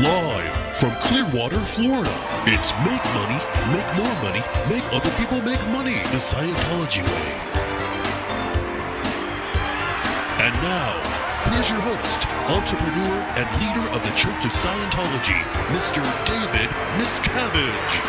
Live from Clearwater, Florida, it's Make Money, Make More Money, Make Other People Make Money, the Scientology way. And now, here's your host, entrepreneur and leader of the Church of Scientology, Mr. David Miscavige.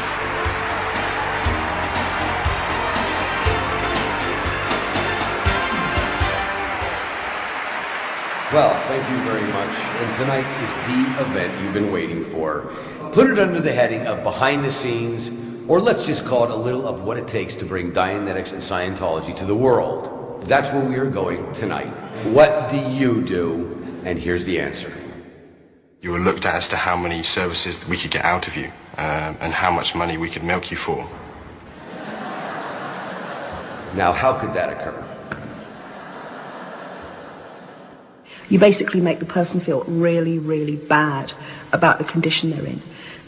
Well, thank you very much. And tonight is the event you've been waiting for. Put it under the heading of behind the scenes, or let's just call it a little of what it takes to bring Dianetics and Scientology to the world. That's where we are going tonight. What do you do? And here's the answer. You were looked at as to how many services we could get out of you, and how much money we could milk you for. Now, how could that occur? You basically make the person feel really, really bad about the condition they're in.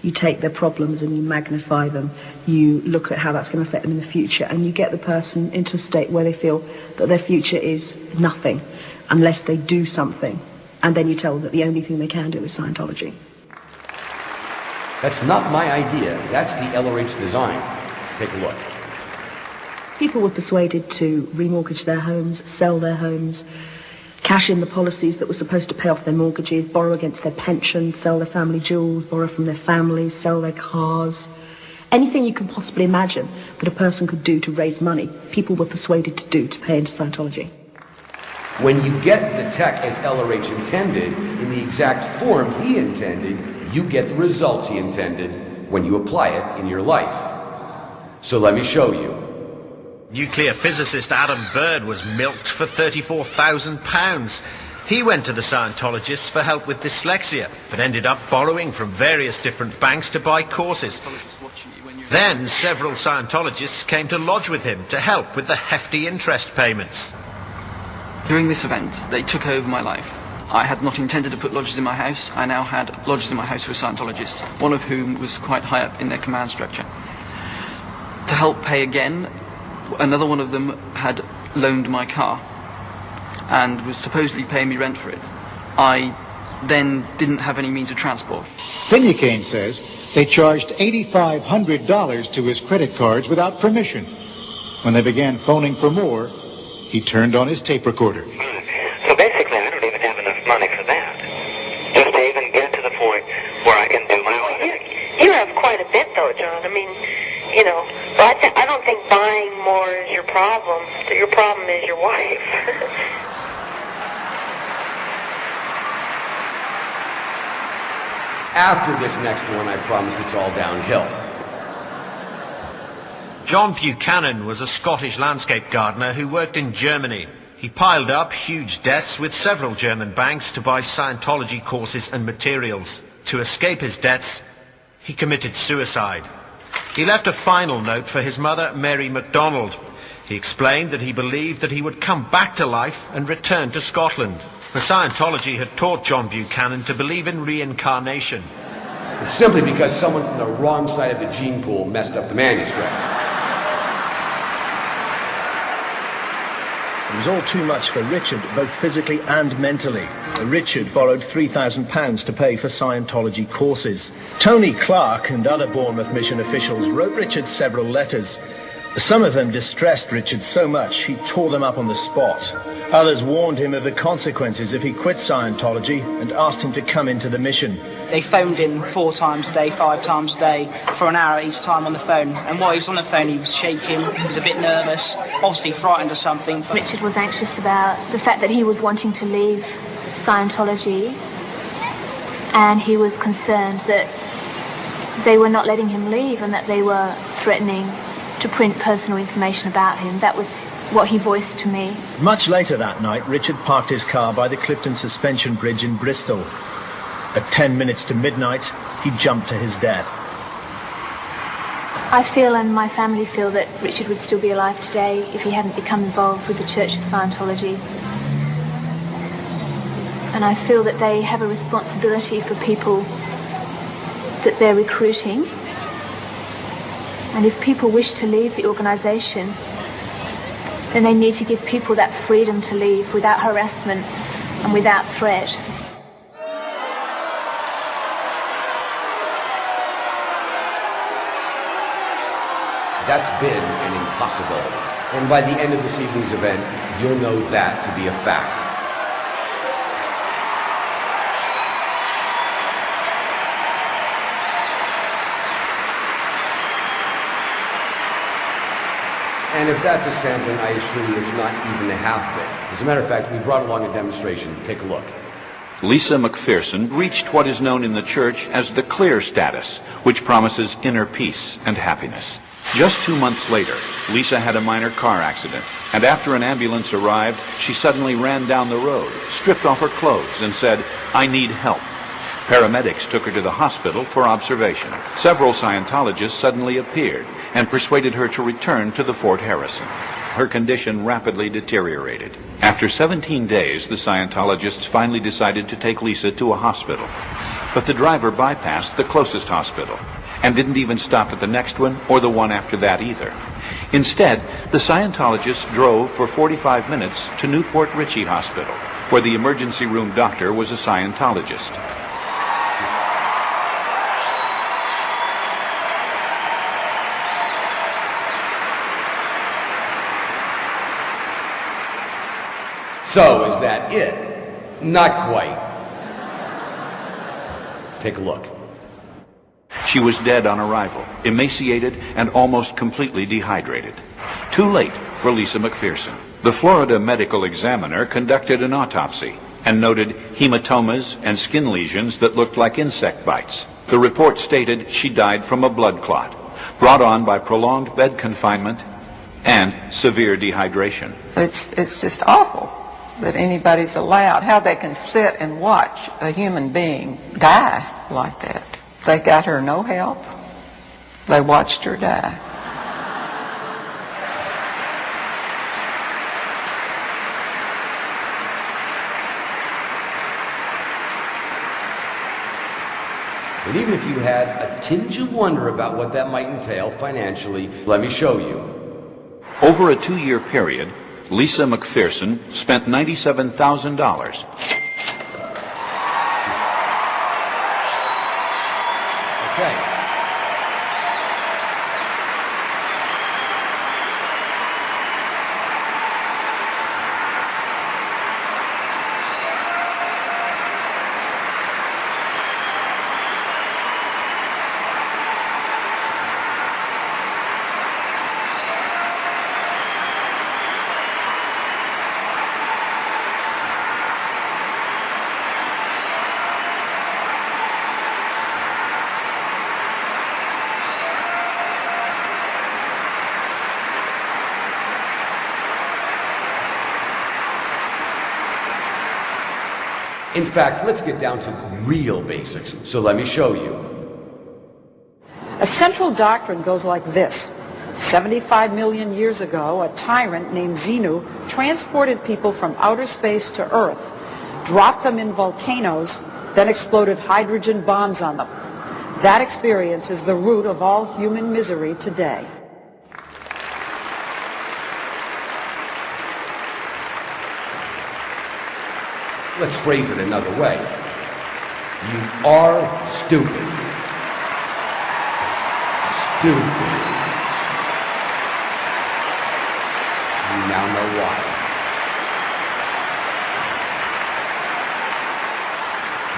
You take their problems and you magnify them. You look at how that's going to affect them in the future, and you get the person into a state where they feel that their future is nothing unless they do something. And then you tell them that the only thing they can do is Scientology. That's not my idea. That's the LRH design. Take a look. People were persuaded to remortgage their homes, sell their homes, cash in the policies that were supposed to pay off their mortgages, borrow against their pensions, sell their family jewels, borrow from their families, sell their cars. Anything you can possibly imagine that a person could do to raise money, people were persuaded to do to pay into Scientology. When you get the tech as LRH intended, in the exact form he intended, you get the results he intended when you apply it in your life. So let me show you. Nuclear physicist Adam Bird was milked for £34,000. He went to the Scientologists for help with dyslexia, but ended up borrowing from various different banks to buy courses. Then several Scientologists came to lodge with him to help with the hefty interest payments. During this event, they took over my life. I had not intended to put lodges in my house. I now had lodges in my house with Scientologists, one of whom was quite high up in their command structure. To help pay again, another one of them had loaned my car and was supposedly paying me rent for it. I then didn't have any means of transport. Finucane says they charged $8,500 to his credit cards without permission. When they began phoning for more, he turned on his tape recorder. So basically, I don't even have enough money for that. Just to even get to the point where I can do my own thing. You have quite a bit, though, John. I mean, you know, but I don't think buying more is your problem. Your problem is your wife. After this next one, I promise it's all downhill. John Buchanan was a Scottish landscape gardener who worked in Germany. He piled up huge debts with several German banks to buy Scientology courses and materials. To escape his debts, he committed suicide. He left a final note for his mother, Mary MacDonald. He explained that he believed that he would come back to life and return to Scotland. For Scientology had taught John Buchanan to believe in reincarnation. It's simply because someone from the wrong side of the gene pool messed up the manuscript. It was all too much for Richard, both physically and mentally. Richard borrowed £3,000 to pay for Scientology courses. Tony Clark and other Bournemouth mission officials wrote Richard several letters. Some of them distressed Richard so much he tore them up on the spot. Others warned him of the consequences if he quit Scientology and asked him to come into the mission. They phoned him 4 times a day, 5 times a day, for an hour each time on the phone. And while he was on the phone, he was shaking, he was a bit nervous, obviously frightened of something. Richard was anxious about the fact that he was wanting to leave Scientology, and he was concerned that they were not letting him leave and that they were threatening to print personal information about him. That was what he voiced to me. Much later that night, Richard parked his car by the Clifton Suspension Bridge in Bristol. At 10 minutes to midnight, he jumped to his death. I feel, and my family feel, that Richard would still be alive today if he hadn't become involved with the Church of Scientology. And I feel that they have a responsibility for people that they're recruiting. And if people wish to leave the organisation, then they need to give people that freedom to leave without harassment and without threat. That's been an impossibility. And by the end of this evening's event, you'll know that to be a fact. And if that's a sampling, I assure you it's not even a half bit. As a matter of fact, we brought along a demonstration. Take a look. Lisa McPherson reached what is known in the church as the clear status, which promises inner peace and happiness. Just 2 months later, Lisa had a minor car accident, and after an ambulance arrived, she suddenly ran down the road, stripped off her clothes, and said, "I need help." Paramedics took her to the hospital for observation. Several Scientologists suddenly appeared and persuaded her to return to the Fort Harrison. Her condition rapidly deteriorated. After 17 days, the Scientologists finally decided to take Lisa to a hospital. But the driver bypassed the closest hospital and didn't even stop at the next one or the one after that either. Instead, the Scientologists drove for 45 minutes to Newport Richey Hospital, where the emergency room doctor was a Scientologist. So, is that it? Not quite. Take a look. She was dead on arrival, emaciated and almost completely dehydrated. Too late for Lisa McPherson. The Florida medical examiner conducted an autopsy and noted hematomas and skin lesions that looked like insect bites. The report stated she died from a blood clot, brought on by prolonged bed confinement and severe dehydration. It's just awful that anybody's allowed, how they can sit and watch a human being die like that. They got her no help. They watched her die. And even if you had a tinge of wonder about what that might entail financially, let me show you. Over a 2-year period, Lisa McPherson spent $97,000. Okay. In fact, let's get down to real basics. So let me show you. A central doctrine goes like this. 75 million years ago, a tyrant named Xenu transported people from outer space to Earth, dropped them in volcanoes, then exploded hydrogen bombs on them. That experience is the root of all human misery today. Let's phrase it another way. You are stupid. Stupid. You now know why.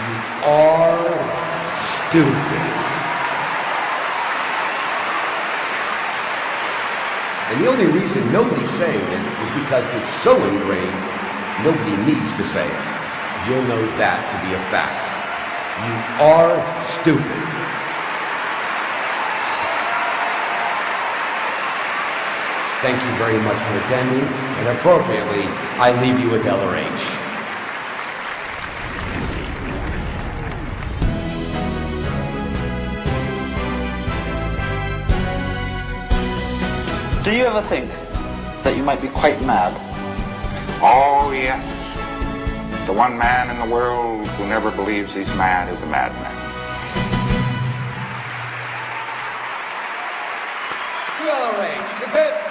You are stupid. And the only reason nobody's saying it is because it's so ingrained, nobody needs to say it. You'll know that to be a fact. You are stupid. Thank you very much for attending, and appropriately, I leave you with LRH. Do you ever think that you might be quite mad? Oh, yes. The one man in the world who never believes he's mad is a madman. LRH, hip hip.